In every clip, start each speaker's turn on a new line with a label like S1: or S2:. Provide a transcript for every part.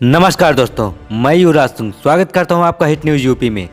S1: नमस्कार दोस्तों, मैं युवराज सिंह स्वागत करता हूं आपका हिट न्यूज़ यूपी में।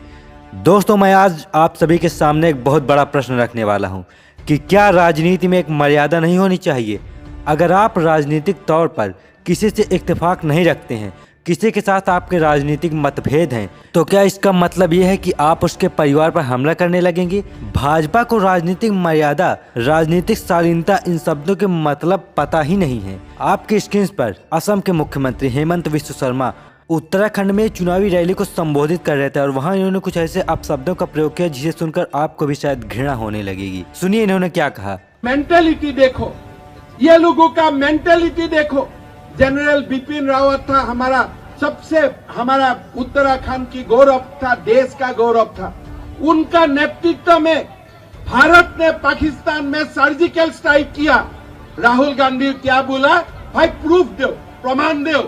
S1: दोस्तों, मैं आज आप सभी के सामने एक बहुत बड़ा प्रश्न रखने वाला हूं कि क्या राजनीति में एक मर्यादा नहीं होनी चाहिए। अगर आप राजनीतिक तौर पर किसी से इत्तेफाक नहीं रखते हैं, किसी के साथ आपके राजनीतिक मतभेद हैं, तो क्या इसका मतलब ये है कि आप उसके परिवार पर हमला करने लगेंगे। भाजपा को राजनीतिक मर्यादा, राजनीतिक शालीनता, इन शब्दों के मतलब पता ही नहीं है। आपके स्क्रीन पर असम के मुख्यमंत्री हेमंत बिस्वा शर्मा उत्तराखंड में चुनावी रैली को संबोधित कर रहे थे और वहां इन्होंने कुछ ऐसे अपशब्दों का प्रयोग किया जिसे सुनकर आपको भी शायद घृणा होने लगेगी। सुनिए इन्होंने क्या कहा।
S2: मेंटेलिटी देखो, ये लोगों का मेंटेलिटी देखो। जनरल बिपिन रावत था हमारा उत्तराखंड की गौरव था, देश का गौरव था। उनका नेतृत्व में भारत ने पाकिस्तान में सर्जिकल स्ट्राइक किया। राहुल गांधी क्या बोला, भाई प्रूफ दो, प्रमाण दो।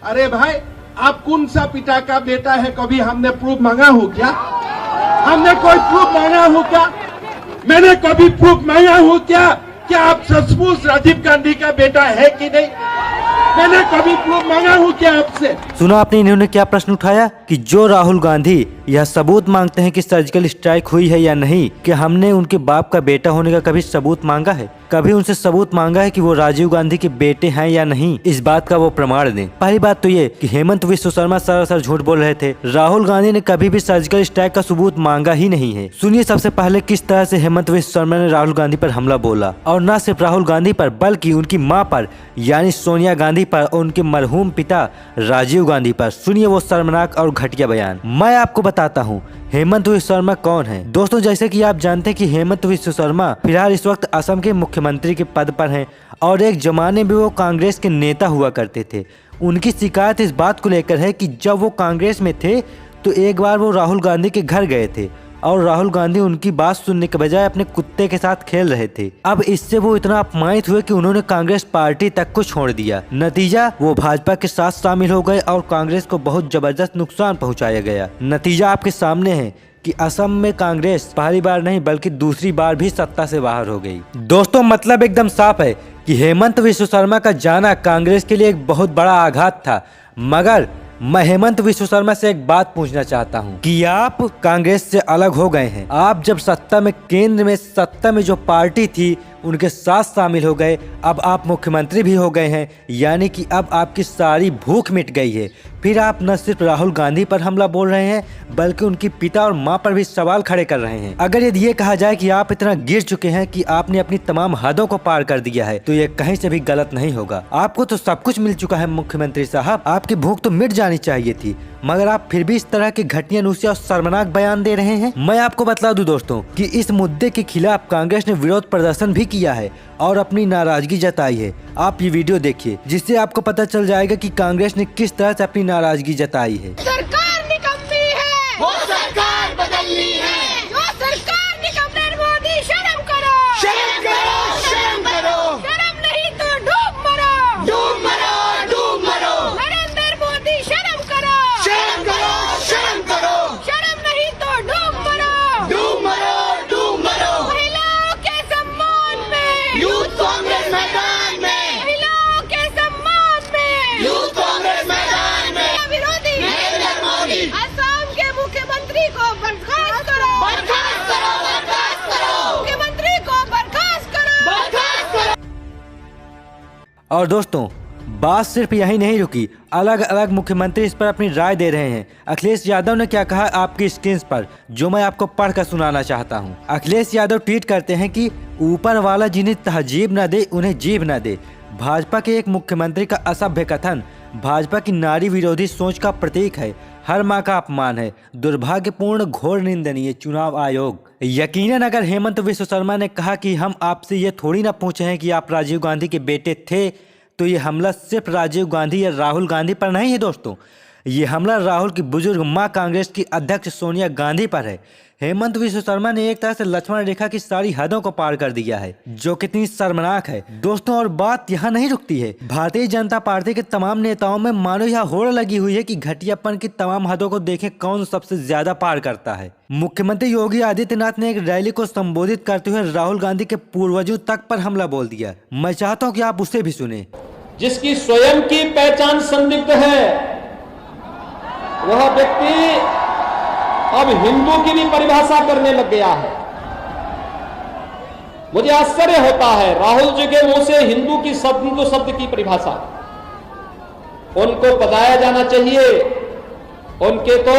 S2: अरे भाई, आप कौन सा पिता का बेटा है? कभी हमने प्रूफ मांगा हो क्या? हमने कोई प्रूफ मांगा हो क्या? मैंने कभी प्रूफ मांगा हो क्या आप सचमुच राजीव गांधी का बेटा है कि नहीं? मैंने कभी प्रूफ मांगा हूँ क्या आपसे?
S1: सुना आपने इन्होंने क्या प्रश्न उठाया कि जो राहुल गांधी यह सबूत मांगते हैं कि सर्जिकल स्ट्राइक हुई है या नहीं, कि हमने उनके बाप का बेटा होने का कभी सबूत मांगा है? कभी उनसे सबूत मांगा है कि वो राजीव गांधी के बेटे हैं या नहीं? इस बात का वो प्रमाण दें। पहली बात तो ये कि हेमंत बिस्वा शर्मा सरासर झूठ बोल रहे थे। राहुल गांधी ने कभी भी सर्जिकल स्ट्राइक का सबूत मांगा ही नहीं है। सुनिए सबसे पहले किस तरह से हेमंत बिस्वा शर्मा ने राहुल गांधी पर हमला बोला, और न सिर्फ राहुल गांधी पर बल्कि उनकी मां पर यानी सोनिया गांधी पर और उनके मरहूम पिता राजीव गांधी पर। सुनिए वो शर्मनाक और घटिया बयान। मैं आपको बताता हूँ हेमंत बिस्वा शर्मा कौन है। दोस्तों, जैसे कि आप जानते हैं कि हेमंत बिस्वा शर्मा फिलहाल इस वक्त असम के मुख्यमंत्री के पद पर हैं और एक जमाने में वो कांग्रेस के नेता हुआ करते थे। उनकी शिकायत इस बात को लेकर है कि जब वो कांग्रेस में थे तो एक बार वो राहुल गांधी के घर गए थे और राहुल गांधी उनकी बात सुनने के बजाय अपने कुत्ते के साथ खेल रहे थे। अब इससे वो इतना अपमानित हुए कि उन्होंने कांग्रेस पार्टी तक को छोड़ दिया। नतीजा, वो भाजपा के साथ शामिल हो गए और कांग्रेस को बहुत जबरदस्त नुकसान पहुंचाया गया। नतीजा आपके सामने है कि असम में कांग्रेस पहली बार नहीं बल्कि दूसरी बार भी सत्ता से बाहर हो गई। दोस्तों, मतलब एकदम साफ है कि हेमंत बिस्वा शर्मा का जाना कांग्रेस के लिए एक बहुत बड़ा आघात था। मगर मैं हेमंत बिस्वा शर्मा से एक बात पूछना चाहता हूं कि आप कांग्रेस से अलग हो गए हैं। आप जब केंद्र में सत्ता में जो पार्टी थी उनके साथ शामिल हो गए। अब आप मुख्यमंत्री भी हो गए हैं, यानी कि अब आपकी सारी भूख मिट गई है। फिर आप न सिर्फ राहुल गांधी पर हमला बोल रहे हैं बल्कि उनकी पिता और मां पर भी सवाल खड़े कर रहे हैं। अगर यदि ये कहा जाए कि आप इतना गिर चुके हैं कि आपने अपनी तमाम हदों को पार कर दिया है, तो ये कहीं से भी गलत नहीं होगा। आपको तो सब कुछ मिल चुका है मुख्यमंत्री साहब, आपकी भूख तो मिट जानी चाहिए थी, मगर आप फिर भी इस तरह के घटिया नुस्खे और शर्मनाक बयान दे रहे हैं। मैं आपको बता दूं दोस्तों कि इस मुद्दे के खिलाफ कांग्रेस ने विरोध प्रदर्शन भी किया है और अपनी नाराजगी जताई है। आप ये वीडियो देखिए जिससे आपको पता चल जाएगा कि कांग्रेस ने किस तरह से अपनी नाराजगी जताई है।
S3: सरकार निकम्मी है, वो सरकार बदलनी है, जो सरकार निकम्मी है। मोदी शर्म करो, शर्म करो, शर्म करो, शर्म नहीं तो डूब मरो, डूब मरो, डूब मरो। नरेंद्र मोदी शर्म करो, शर्म करो, शर्म करो, शर्म नहीं तो डूब मरो, डूब मरो, डूब मरो। महिलाओं के सम्मान में यूथ कांग्रेस मैदान में, महिलाओं के सम्मान में यूथ कांग्रेस मैदान में। विरोधी नरेंद्र मोदी, असम के मुख्यमंत्री को बर्खास्त करो, बर्खास्त करो, बर्खास्त करो, मुख्यमंत्री को बर्खास्त करो, बर्खास्त करो।
S1: और दोस्तों, बात सिर्फ यही नहीं रुकी, अलग अलग मुख्यमंत्री इस पर अपनी राय दे रहे हैं। अखिलेश यादव ने क्या कहा आपकी स्क्रीन पर, जो मैं आपको पढ़कर सुनाना चाहता हूं। अखिलेश यादव ट्वीट करते हैं कि ऊपर वाला जिन्हें तहजीब न दे उन्हें जीभ न दे। भाजपा के एक मुख्यमंत्री का असभ्य कथन भाजपा की नारी विरोधी सोच का प्रतीक है, हर माँ का अपमान है, दुर्भाग्यपूर्ण, घोर निंदनीय। चुनाव आयोग, यकीनन अगर हेमंत बिस्वा शर्मा ने कहा कि हम आपसे ये थोड़ी ना पूछे हैं कि आप राजीव गांधी के बेटे थे, तो ये हमला सिर्फ राजीव गांधी या राहुल गांधी पर नहीं है दोस्तों, ये हमला राहुल की बुजुर्ग मां कांग्रेस की अध्यक्ष सोनिया गांधी पर है। हेमंत बिस्वा शर्मा ने एक तरह से लक्ष्मण रेखा की सारी हदों को पार कर दिया है, जो कितनी शर्मनाक है दोस्तों। और बात यहाँ नहीं रुकती है, भारतीय जनता पार्टी के तमाम नेताओं में मानो यह होड़ लगी हुई है कि घटियापन की तमाम हदों को देखें कौन सबसे ज्यादा पार करता है। मुख्यमंत्री योगी आदित्यनाथ ने एक रैली को संबोधित करते हुए राहुल गांधी के पूर्वजों तक पर हमला बोल दिया। मैं चाहता हूँ कि आप उसे भी सुने।
S4: जिसकी स्वयं की पहचान संदिग्ध है, वह व्यक्ति अब हिंदू की भी परिभाषा करने लग गया है। मुझे आश्चर्य होता है राहुल जी के मुंह से हिंदू शब्द की परिभाषा। उनको बताया जाना चाहिए, उनके तो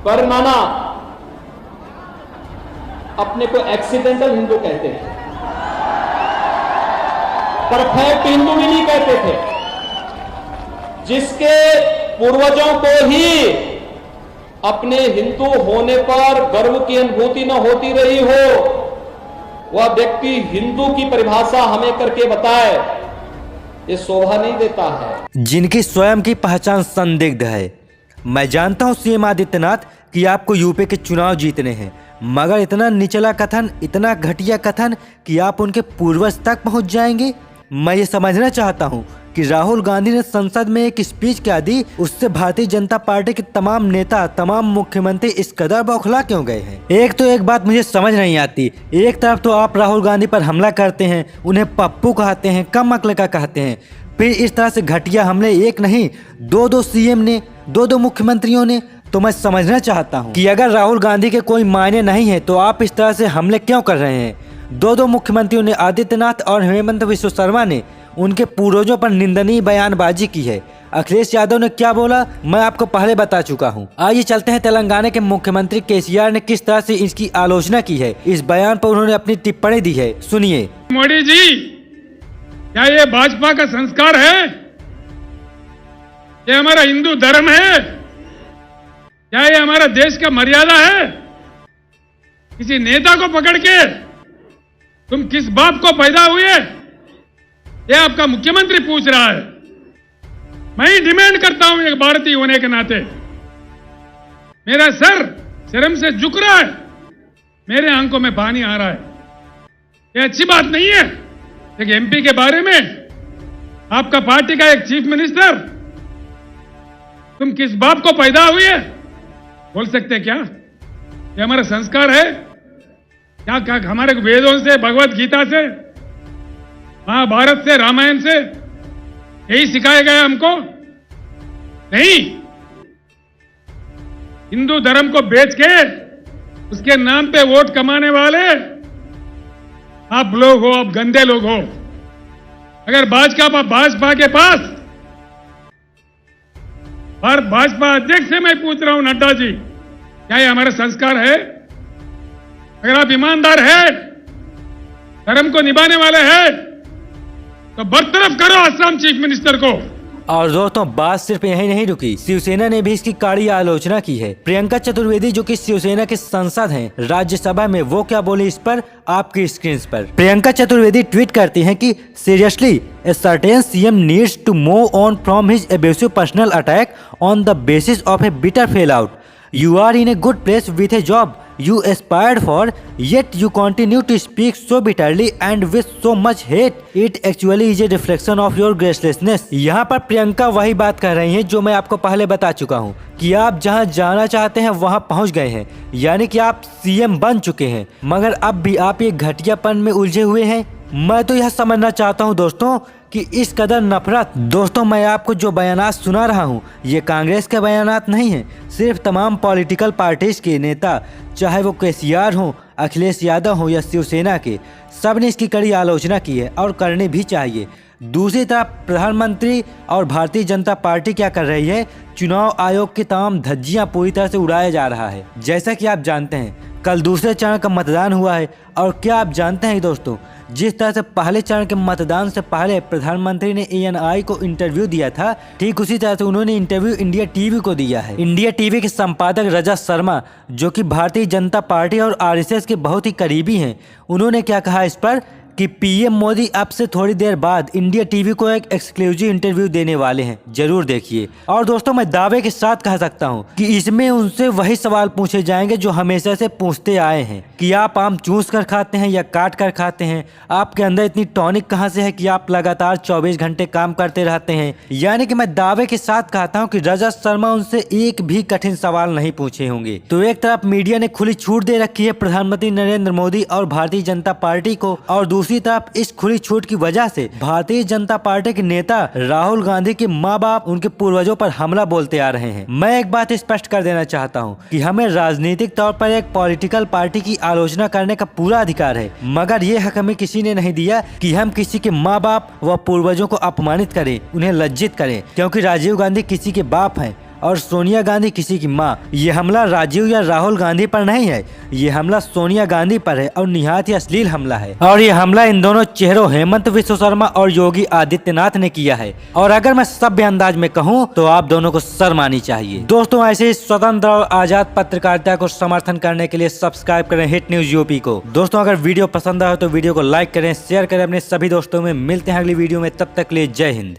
S4: परमाना अपने को एक्सीडेंटल हिंदू कहते हैं, परफेक्ट हिंदू भी नहीं कहते थे। जिसके पूर्वजों को ही अपने हिंदू होने पर गर्व की अनुभूति न होती रही हो, वह व्यक्ति हिंदू की परिभाषा हमें करके बताए, ये शोभा नहीं देता है।
S1: जिनकी स्वयं की पहचान संदिग्ध है। मैं जानता हूं सीएम आदित्यनाथ कि आपको यूपी के चुनाव जीतने हैं, मगर इतना निचला कथन, इतना घटिया कथन कि आप उनके पूर्वज तक पहुंच जाएंगे। मैं ये समझना चाहता हूं कि राहुल गांधी ने संसद में एक स्पीच क्या दी, उससे भारतीय जनता पार्टी के तमाम नेता, तमाम मुख्यमंत्री इस कदर बौखला क्यों गए हैं। एक तो एक बात मुझे समझ नहीं आती। एक तरफ तो आप राहुल गांधी पर हमला करते हैं, उन्हें पप्पू कहते हैं, कम अक्ल का कहते हैं, फिर इस तरह से घटिया हमले एक नहीं दो सीएम ने, दो मुख्यमंत्रियों ने। तो मैं समझना चाहता हूँ कि अगर राहुल गांधी के कोई मायने नहीं है तो आप इस तरह से हमले क्यों कर रहे हैं। दो मुख्यमंत्रियों ने, आदित्यनाथ और हेमंत बिश्व शर्मा ने, उनके पूर्वजों पर निंदनीय बयानबाजी की है। अखिलेश यादव ने क्या बोला मैं आपको पहले बता चुका हूं। आइए चलते हैं तेलंगाना के मुख्यमंत्री केसीआर ने किस तरह से इसकी आलोचना की है। इस बयान पर उन्होंने अपनी टिप्पणी दी है, सुनिए।
S5: मोदी जी, क्या ये भाजपा का संस्कार है? ये हमारा हिंदू धर्म है? क्या ये हमारा देश का मर्यादा है? किसी नेता को पकड़ के तुम किस बाप को पैदा हुए, ये आपका मुख्यमंत्री पूछ रहा है। मैं ही डिमांड करता हूं एक भारतीय होने के नाते, मेरा सर शर्म से झुक रहा है, मेरे आंखों में पानी आ रहा है। ये अच्छी बात नहीं है। एक एमपी के बारे में आपका पार्टी का एक चीफ मिनिस्टर, तुम किस बाप को पैदा हुए बोल सकते क्या? ये हमारा संस्कार है क्या? क्या हमारे वेदों से, भगवत गीता से, महाभारत से, रामायण से यही सिखाया गया हमको? नहीं। हिंदू धर्म को बेच के उसके नाम पे वोट कमाने वाले आप लोग हो, आप गंदे लोग हो। अगर भाजपा के पास, भाजपा अध्यक्ष से मैं पूछ रहा हूं, नड्डा जी, क्या ये हमारा संस्कार है? अगर आप ईमानदार है, धर्म को निभाने वाले हैं, तो बरतरफ करो असम चीफ मिनिस्टर को।
S1: और दोस्तों बात सिर्फ यही नहीं रुकी, शिवसेना ने भी इसकी कड़ी आलोचना की है। प्रियंका चतुर्वेदी जो कि शिवसेना के सांसद हैं राज्यसभा में, वो क्या बोली इस पर आपकी स्क्रीन पर। प्रियंका चतुर्वेदी ट्वीट करती हैं कि seriously a certain CM needs to move on from his abusive personal attack on the basis of a bitter fallout. You are in a good place with a job you aspired for, yet you continue to speak so bitterly and with so much hate. It actually is a reflection of your gracelessness. यहाँ पर प्रियंका वही बात कर रही हैं जो मैं आपको पहले बता चुका हूँ कि आप जहाँ जाना चाहते हैं वहाँ पहुँच गए हैं, यानी कि आप सीएम बन चुके हैं, मगर अब भी आप ये घटियापन में उलझे हुए हैं। मैं तो यह समझना चाहता हूँ दोस्तों कि इस कदर नफरत। दोस्तों मैं आपको जो बयानात सुना रहा हूँ ये कांग्रेस के बयानात नहीं हैं, सिर्फ तमाम पॉलिटिकल पार्टीज के नेता, चाहे वो केसीआर हो, अखिलेश यादव हो या शिवसेना के, सब ने इसकी कड़ी आलोचना की है और करनी भी चाहिए। दूसरी तरफ प्रधानमंत्री और भारतीय जनता पार्टी क्या कर रही है, चुनाव आयोग की तमाम धज्जियां पूरी तरह से उड़ाया जा रहा है। जैसा कि आप जानते हैं कल दूसरे चरण का मतदान हुआ है, और क्या आप जानते हैं दोस्तों, जिस तरह से पहले चरण के मतदान से पहले प्रधानमंत्री ने ANI को इंटरव्यू दिया था, ठीक उसी तरह से उन्होंने इंटरव्यू इंडिया टीवी को दिया है। इंडिया टीवी के संपादक रजत शर्मा जो कि भारतीय जनता पार्टी और RSS के बहुत ही करीबी हैं, उन्होंने क्या कहा इस पर कि पीएम मोदी अब से थोड़ी देर बाद इंडिया टीवी को एक एक्सक्लूसिव इंटरव्यू देने वाले हैं, जरूर देखिए। और दोस्तों मैं दावे के साथ कह सकता हूं कि इसमें उनसे वही सवाल पूछे जाएंगे जो हमेशा से पूछते आए हैं कि आप आम चूस कर खाते हैं या काट कर खाते हैं, आपके अंदर इतनी टॉनिक कहां से है कि आप लगातार 24 घंटे काम करते रहते हैं। यानी कि मैं दावे के साथ कहता हूँ कि रजत शर्मा उनसे एक भी कठिन सवाल नहीं पूछे होंगे। तो एक तरफ मीडिया ने खुली छूट दे रखी है प्रधानमंत्री नरेंद्र मोदी और भारतीय जनता पार्टी को, और दूसरी तरफ इस खुली छूट की वजह से भारतीय जनता पार्टी के नेता राहुल गांधी के माँ बाप उनके पूर्वजों पर हमला बोलते आ रहे हैं। मैं एक बात स्पष्ट कर देना चाहता हूँ कि हमें राजनीतिक तौर पर एक पॉलिटिकल पार्टी की आलोचना करने का पूरा अधिकार है, मगर ये हक हमें किसी ने नहीं दिया कि हम किसी के माँ बाप व पूर्वजों को अपमानित करें, उन्हें लज्जित करें, क्योंकि राजीव गांधी किसी के बाप हैं और सोनिया गांधी किसी की माँ। ये हमला राजीव या राहुल गांधी पर नहीं है, ये हमला सोनिया गांधी पर है और निहायत ही अश्लील हमला है। और ये हमला इन दोनों चेहरों हेमंत विश्व शर्मा और योगी आदित्यनाथ ने किया है। और अगर मैं सभ्य अंदाज में कहूँ तो आप दोनों को शर्म आनी चाहिए। दोस्तों, ऐसे ही स्वतंत्र और आजाद पत्रकारिता को समर्थन करने के लिए सब्सक्राइब करें हिट न्यूज यूपी को। दोस्तों, अगर वीडियो पसंद आए तो वीडियो को लाइक करें, शेयर करें अपने सभी दोस्तों में। मिलते हैं अगली वीडियो में, तब तक के लिए जय हिंद।